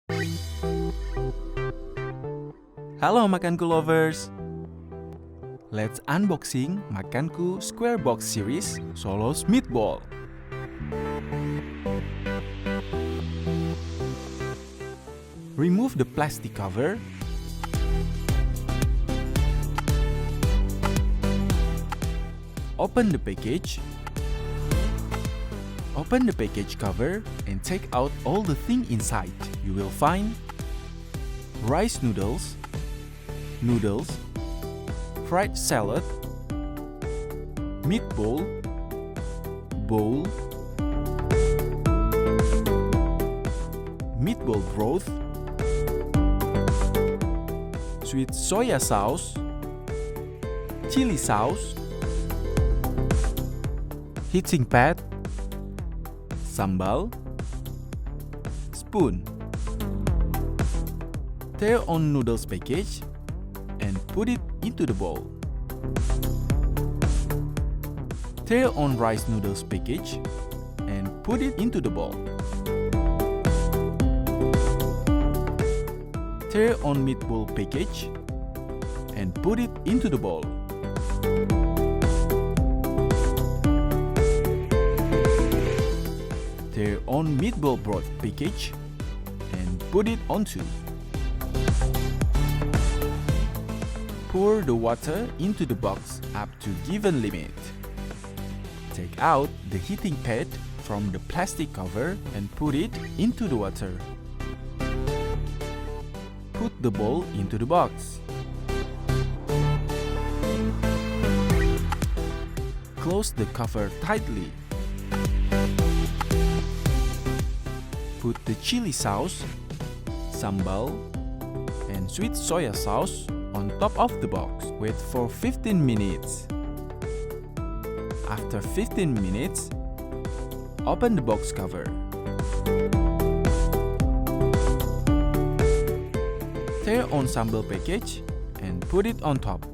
Halo Makanku lovers! Let's unboxing Makanku Square Box Series Solo's Meatball. Remove the plastic cover. Open the package. Open the package cover and take out all the things inside. You will find rice noodles, fried salad, meatball, bowl, meatball broth, sweet soya sauce, chili sauce, heating pad, sambal, spoon. Tear on noodles package and put it into the bowl. Tear on rice noodles package and put it into the bowl. Tear on meatball package and put it into the bowl. Tear on meatball broth package and put it onto. Pour the water into the box up to given limit. Take out the heating pad from the plastic cover and put it into the water. Put the bowl into the box. Close the cover tightly. Put the chili sauce, sambal, and sweet soya sauce on top of the box. Wait for 15 minutes. After 15 minutes, open the box cover. Tear on sambal package and put it on top.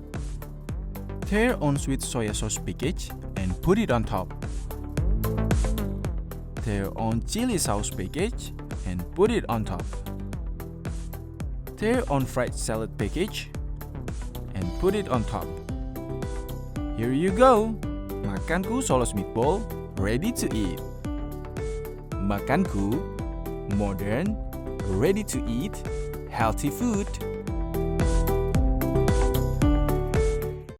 Tear on sweet soya sauce package and put it on top. Tear on chili sauce package and put it on top. Tear on fried salad package and put it on top. Here you go! Makanku Solo's Meatball ready to eat. Makanku, modern, ready to eat, healthy food.